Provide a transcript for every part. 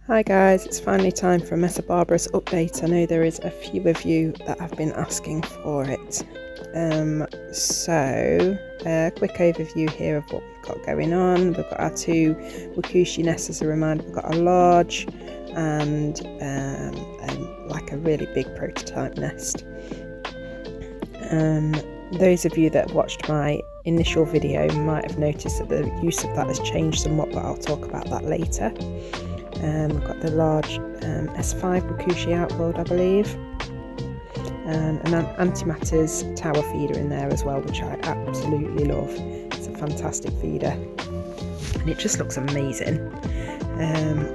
Hi guys, it's finally time for a Messor barbarus update. I know there is a few of you that have been asking for it. A quick overview here of what we've got going on. We've got our two Wakooshi nests as a reminder. We've got a large and like a really big prototype nest. Those of you that have watched my initial video might have noticed that the use of that has changed somewhat, but I'll talk about that later. We've got the large S5 Wakooshi Outworld, I believe, and an Antymatters tower feeder in there as well, which I absolutely love. It's a fantastic feeder and it just looks amazing.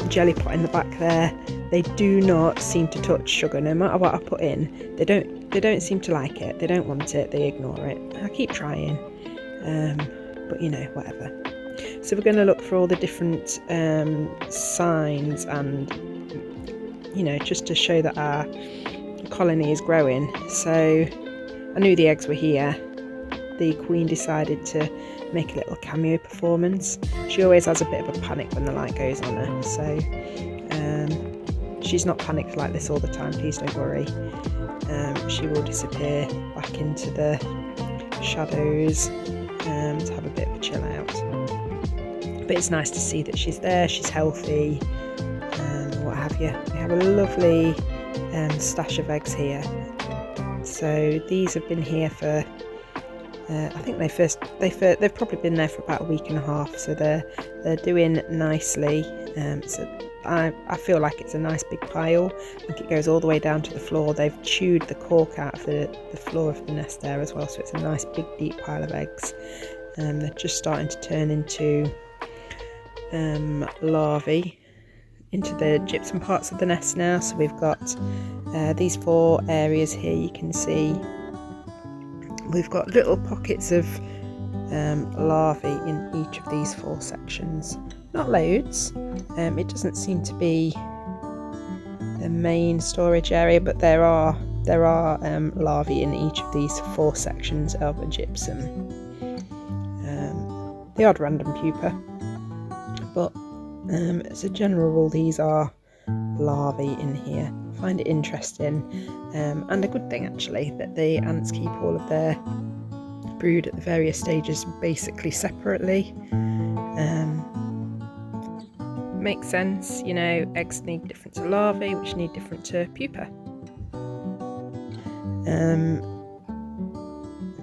Jelly pot in the back there. They do not seem to touch sugar, no matter what I put in. They don't seem to like it. They don't want it. They ignore it. I keep trying, but you know, whatever. So we're going to look for all the different signs, and you know, just to show that our colony is growing. So I knew the eggs were here. The queen decided to make a little cameo performance. She always has a bit of a panic when the light goes on her, so she's not panicked like this all the time, please don't worry. She will disappear back into the shadows to have a bit of a chill out. But it's nice to see that she's there, she's healthy, what have you. We have a lovely stash of eggs here. So these have been here for I think they've probably been there for about a week and a half, so they're doing nicely. So I feel like it's a nice big pile. I think it goes all the way down to the floor. They've chewed the cork out of the floor of the nest there as well, so it's a nice big deep pile of eggs. They're just starting to turn into larvae into the gypsum parts of the nest now. So we've got these 4 areas here. You can see we've got little pockets of larvae in each of these 4 sections. Not loads. It doesn't seem to be the main storage area, but there are larvae in each of these 4 sections of a gypsum. The odd random pupa, but as a general rule, these are larvae in here. I find it interesting, and a good thing actually, that the ants keep all of their brood at the various stages basically separately. Makes sense, you know, eggs need different to larvae, which need different to pupa.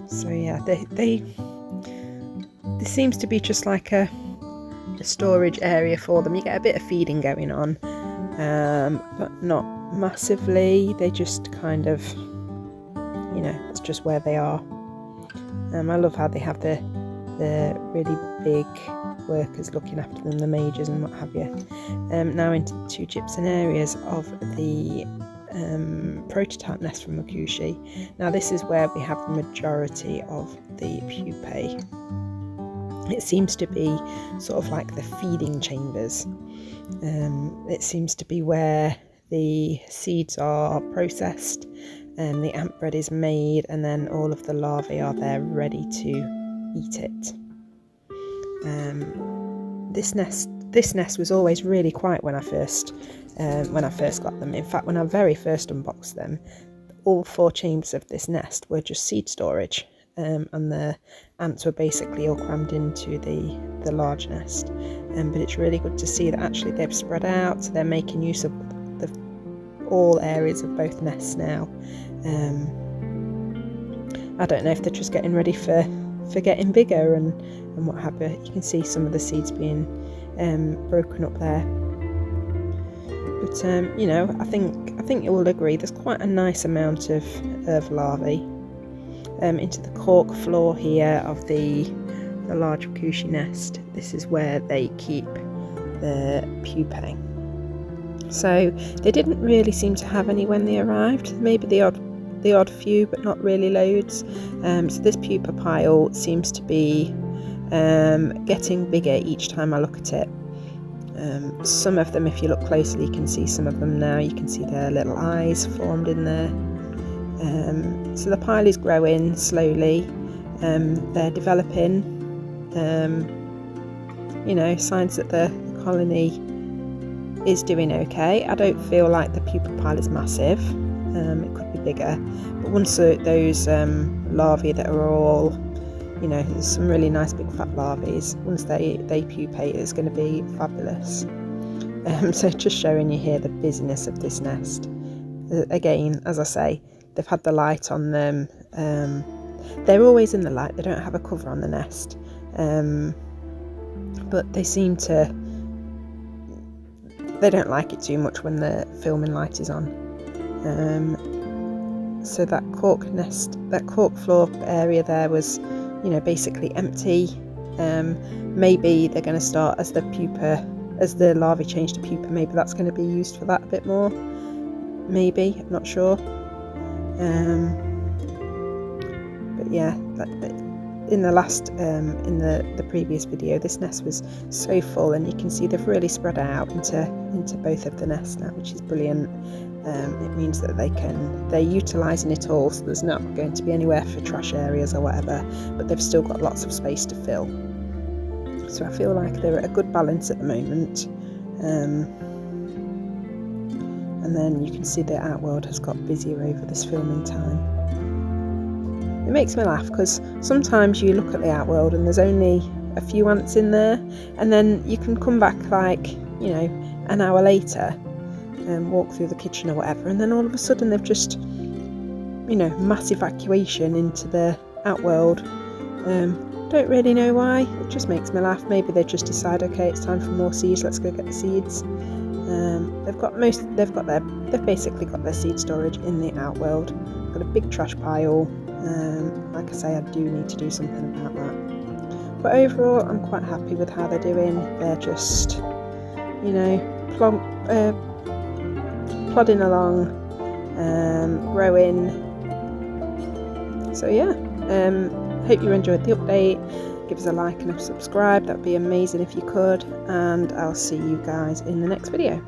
So yeah, they this seems to be just like a storage area for them. You get a bit of feeding going on, but not massively. They just kind of, you know, it's just where they are. I love how they have the really big workers looking after them, the majors and what have you. Now into the 2 gypsum areas of the prototype nest from Wakooshi. Now this is where we have the majority of the pupae. It seems to be sort of like the feeding chambers. It seems to be where the seeds are processed and the ant bread is made, and then all of the larvae are there ready to eat it. This nest was always really quiet when I first got them. In fact, when I very first unboxed them, all 4 chambers of this nest were just seed storage. And the ants were basically all crammed into the large nest. But it's really good to see that actually they've spread out, so they're making use of all areas of both nests now. I don't know if they're just getting ready for getting bigger and what have you. You can see some of the seeds being broken up there. But you know, I think you will agree there's quite a nice amount of larvae. Into the cork floor here of the large Wakooshi nest. This is where they keep the pupae. So they didn't really seem to have any when they arrived. Maybe the odd few, but not really loads. So this pupa pile seems to be getting bigger each time I look at it. Some of them, if you look closely, you can see some of them now. You can see their little eyes formed in there. So the pile is growing slowly. They're developing. You know, signs that the colony is doing okay. I don't feel like the pupa pile is massive. It could be bigger, but once those larvae that are all, you know, there's some really nice big fat larvae, once they pupate, it's going to be fabulous. So just showing you here the busyness of this nest. Again, as I say, they've had the light on them. They're always in the light, they don't have a cover on the nest, but they seem to, they don't like it too much when the filming light is on. So that cork nest, that cork floor area there was, you know, basically empty. Maybe they're going to start, as the larvae change to pupa, maybe that's going to be used for that a bit more. Maybe, I'm not sure. But yeah, in the last, in the previous video, this nest was so full, and you can see they've really spread out into both of the nests now, which is brilliant. It means that they're utilising it all, so there's not going to be anywhere for trash areas or whatever, but they've still got lots of space to fill. So I feel like they're at a good balance at the moment. And then you can see the Outworld has got busier over this filming time. It makes me laugh because sometimes you look at the Outworld and there's only a few ants in there, and then you can come back, like, you know, an hour later and walk through the kitchen or whatever, and then all of a sudden they've just, you know, mass evacuation into the Outworld. Don't really know why, it just makes me laugh. Maybe they just decide, okay, it's time for more seeds, let's go get the seeds. They've basically got their seed storage in the Outworld. Got a big trash pile. Like I say, I do need to do something about that. But overall, I'm quite happy with how they're doing. They're just, you know, plodding along, growing. So yeah, hope you enjoyed the update. Give us a like and a subscribe, that'd be amazing if you could, and I'll see you guys in the next video.